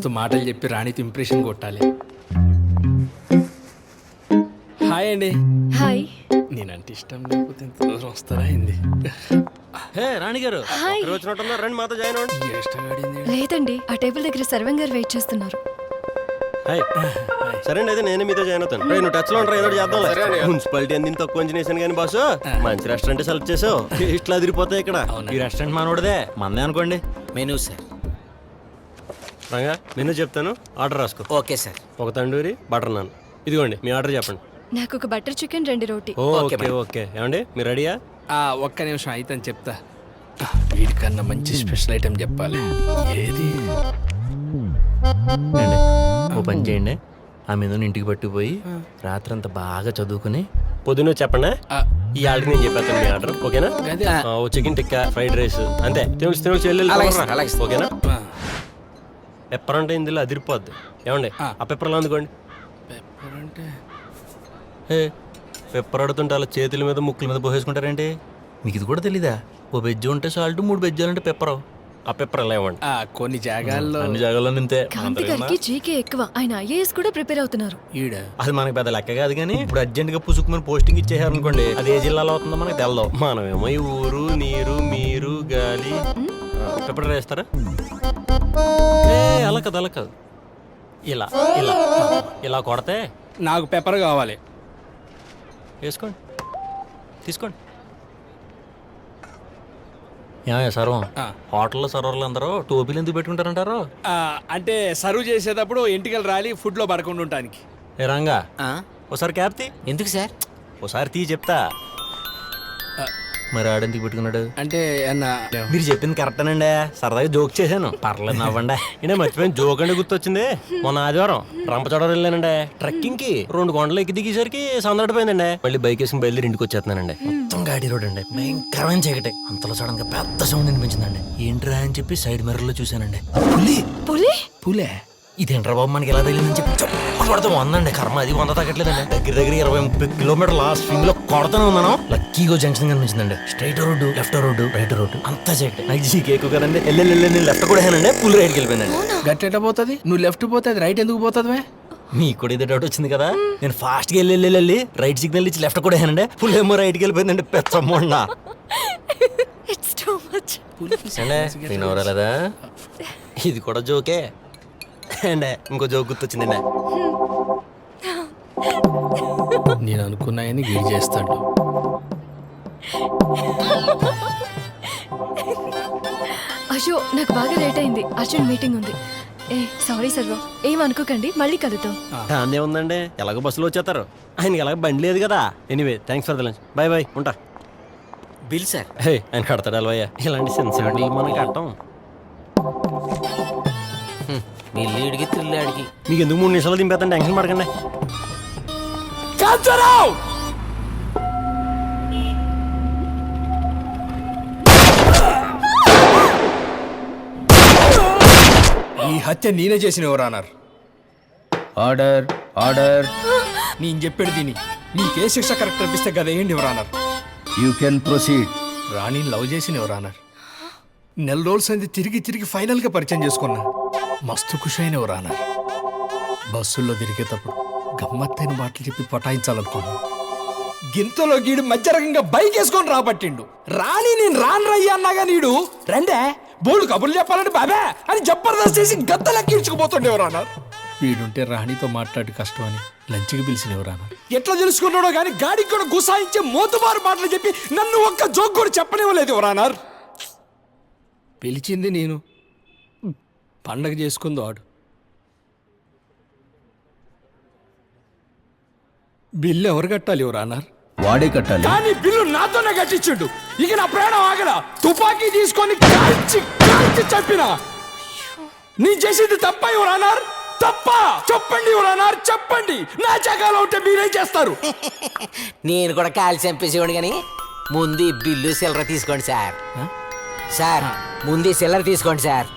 బూతు మాటలు చెప్పి రాణితో ఇంప్రెషన్ కొట్టాలి. హాయ్ అండి. హాయ్. నేనంటే ఇష్టం లేకపోతే ఇంత దూరం వస్తారా ఏంది? హే రాణి గారు హాయ్. వచ్చినట్టున్నారు, రండి మాతో జాయిన్ అవ్వండి. ఈ ఇష్టగాడింది. లేదండి, ఆ టేబుల్ దగ్గర సర్వం గారు వెయిట్ చేస్తున్నారు. హాయ్. సరే అండి, అయితే నేను మీతో జాయిన్ అవుతాను. రేయ్, నువ్వు టచ్ లో ఉంటా, ఏదో ఒకటి చేద్దాం. మున్సిపాలిటీ అందింది తక్కువ చేసాను కానీ బాసు, మంచి రెస్టారెంట్ సెలెక్ట్ చేసావు. ఇట్లా అదిరిపోతాయి ఇక్కడ. అవునా? ఈ రెస్టారెంట్ మనోడదే, మందే అనుకోండి. Menu sir. రంగా మెనూ చెప్తాను, ఆర్డర్ రాసుకో. Okay sir. ఒక తండూరి బటర్ నాన్. ఇదిగోండి మీ ఆర్డర్ చెప్పండి. నాకు ఒక బటర్ చికెన్, 2 రోటీ. Okay okay. ఏమండి మీరు రెడీయా? ఒక్క నిమిషం అయితే చెప్తా. వీడికన్నా మంచి స్పెషల్ ఐటెం చెప్పాలి. ఏది? ఓ పని చేయండి, ఆ మెనూని ఇంటికి పట్టుకుపోయి రాత్రంతా బాగా చదువుకుని పొద్దున్న చెప్పండి. ఈ ఆర్డర్ నేను చెప్పేస్తాను మీ ఆర్డర్, ఓకేనా? అదే. ఓ చికెన్ టిక్కా, ఫ్రైడ్ రైస్, అంతే. తెలుసు అలాగే సార్, అలాగే సార్. ఓకేనా? పెప్పర్ అంటే ఇందులో అదిరిపోద్ది. ఏమండి ఆ పెప్పర్లో అందుకోండి. పెప్పర్ అంటే పెప్పర్ ఆడుతుంటే అలా చేతుల మీద ముక్కుల మీద పోసేసుకుంటారేంటి? మీకు ఇది కూడా తెలీదా? ఓ వెజ్ ఉంటే సాల్ట్, 3 వెజ్జాలు అంటే పెప్పర్. ఆ పెప్పర్ ఎలా ఇవ్వండి. కొన్ని జాగాల్లో అన్ని జాగాల్లో నింతే. కాంతి గారికి జీకే ఎక్కువ. ఆయన ఐఏఎస్ కూడా ప్రిపేర్ అవుతున్నారు. ఈడ అది మనకి పెద్ద లెక్క కాదు కానీ ఇప్పుడు అర్జెంట్ గా పుసుకుని పోస్టింగ్ ఇచ్చేసారు అనుకోండి, అది ఏ జిల్లాలో అవుతుందో మనకి తెలదు. మనమేమో ఈ ఊరు, నీరు, మీరు, గాలి. పెప్పర్ వేస్తారా? అలా కాదు, అలా కాదు. ఇలా ఇలా ఇలా కొడితే నాకు పెప్పర్ కావాలి. వేసుకోండి, తీసుకోండి. ఏమయ్య సర్వం, హోటల్లో సర్వర్లు అందరూ టోపీలు ఎందుకు పెట్టుకుంటారంటారు? అంటే సర్వ్ చేసేటప్పుడు ఎంటికలు రాలి ఫుడ్ లో పడకుండా ఉండటానికి. ఏ రంగా, ఆ? ఓసారి క్యాప్ తీ. ఎందుకు సార్? ఓసారి తీ చెప్తా. మరి ఆడెందుకు పెట్టుకున్నాడు అంటే అన్న మీరు చెప్పింది కరెక్టేనండి, సరదాగా జోక్ చేశాను, పర్లేదు నవ్వండి. ఈయన మర్చిపోయిన జోక్ అంటే గుర్తొచ్చింది. మొన్న ఆదివారం రంపచోడవరం వెళ్ళానండి ట్రెక్కింగ్ కి. 2 కొండలు ఎక్కి దిగేసరికి సందడిపోయిందండి. మళ్ళీ బైక్ వేసుకుని బయలుదేరి ఇంటికి వచ్చేస్తున్నానండి. మొత్తం గాడి రోడ్ అండి, భయంకరమైన చీకటి. అంతలో సడన్ గా పెద్ద సౌండ్ వినిపించిందండి. ఏంట్రా అని చెప్పి సైడ్ మిర్రర్ లో చూశానండి. పులి పులి? పులే? ఇదేంట్రా బాబు మనకి ఎలా తెలియదని చెప్పి చప్పట్లు కొడతా వందండి. కర్మ అది 100 తగ్గట్లేదండి. దగ్గర 20-30 కిలోమీటర్ల స్వింగ్ లో కొడతానే ఉన్నాను. లక్కీగా జంక్షన్ కనిపించిందండి. Straight road, left road, right road, అంతా చీకటి. నాకు జీకే ఎక్కువ కదండి. వెళ్ళి లెఫ్ట్ కూడా వేసానండి, పులి రైట్కి వెళ్ళిపోయిందండి. గట్టెట పోతుంది? నువ్వు లెఫ్ట్ పోతే అది రైట్ ఎందుకు పోతుంది? మీకు కూడా ఇదే డౌట్ వచ్చింది కదా. నేను ఫాస్ట్ గా వెళ్ళి రైట్ సిగ్నల్ ఇచ్చి లెఫ్ట్ కూడా వేసానండి, పులి ఏమో రైట్కి వెళ్ళిపోయిందండి. పెచ్చమ్మండ ఇట్స్ టూ మచ్. నేను ఎవరలేదా? ఇది కూడా జోకే అండి. ఇంకో జోక్ గుర్తొచ్చిందండి. నేను అనుకున్నాయని గీడ్ చేస్తాడు. అయ్యో, నాకు బాగా లేట్ అయింది, అర్జెంట్ మీటింగ్ ఉంది. సారీ సర్వం, ఏం అనుకోకండి, మళ్ళీ కలుద్దాం. దాన్నే ఉందండి, ఎలాగో బస్సులో వచ్చేస్తారు. ఆయనకి ఎలాగ బండి లేదు కదా. Anyway thanks for the lunch, bye bye, ఉంటా. Bill sir. ఆయన కడతాడు అలవయ్య, ఇలాంటి సెన్సిటివ్ మనం కట్టం. మీ లీడ్కి త్రిల్లాడికి మీకు ఎందుకు 3 నిమిషాలు దింపేస్తాను, టెన్షన్ పడకండి. ఈ హత్య నేనే చేసిన ఎవరన్నారు? Order order. నేను చెప్పాడు దీని. నీకే శిక్ష కరెక్ట్ అనిపిస్తే కదా ఏంటి ఎవరన్నారు? You can proceed. Rani love చేసిన ఎవరన్నారు? నెల రోజుల సంది తిరిగి ఫైనల్ గా పరిచయం చేసుకున్నా. మస్తు ఖుషి అయిన ఎవరన్నారు? బస్సుల్లో తిరిగేటప్పుడు గమ్మత్తైన మాటలు చెప్పి పటాయించాలనుకున్నా. గింతలో గీడు మధ్య రకంగా బైక్ వేసుకొని రాబట్టిండు. రాణి నేను రాను రయ్యా అన్నాగా నీడు రండే బోల్డ్ కబుర్లు చెప్పాలంటే బాబే అని జబర్దస్త్ చేసి గద్దలెక్కి ఇడ్చుకుపోతుండే ఎవరన్నారు? వీడుంటే రాణితో మాట్లాడి కష్టం అని లంచ్కి పిలిచిన ఎవరన్నారు? ఎట్లా తెలుసుకున్నాడో గానీ గాడికి కూడా గుసాయించే మోతుబారు మాటలు చెప్పి నన్ను ఒక్క జోక్ కూడా చెప్పనివ్వలేదు ఎవరన్నారు? పిలిచింది నేను, పండగ చేసుకుందో ఆడు. బిల్లు ఎవరు కట్టాలి ఎవరన్నారు? వాడే కట్టాలి. కానీ బిల్లు నాతోనే కట్టించుండు. ఇక నా ప్రాణం ఆగల. తుపాకీ తీసుకొని కాల్చి చంపిన. నీ చేసింది తప్ప ఎవరన్నారు? తప్ప చెప్పండి ఎవరన్నారు? చెప్పండి. నా జగాలో ఉంటే మీరేం చేస్తారు? నేను కూడా కాల్చి చంపేసేవాడు కానీ ముందు బిల్లు సిల్లర తీసుకోండి సార్. సార్ ముందు సిల్లర తీసుకోండి సార్.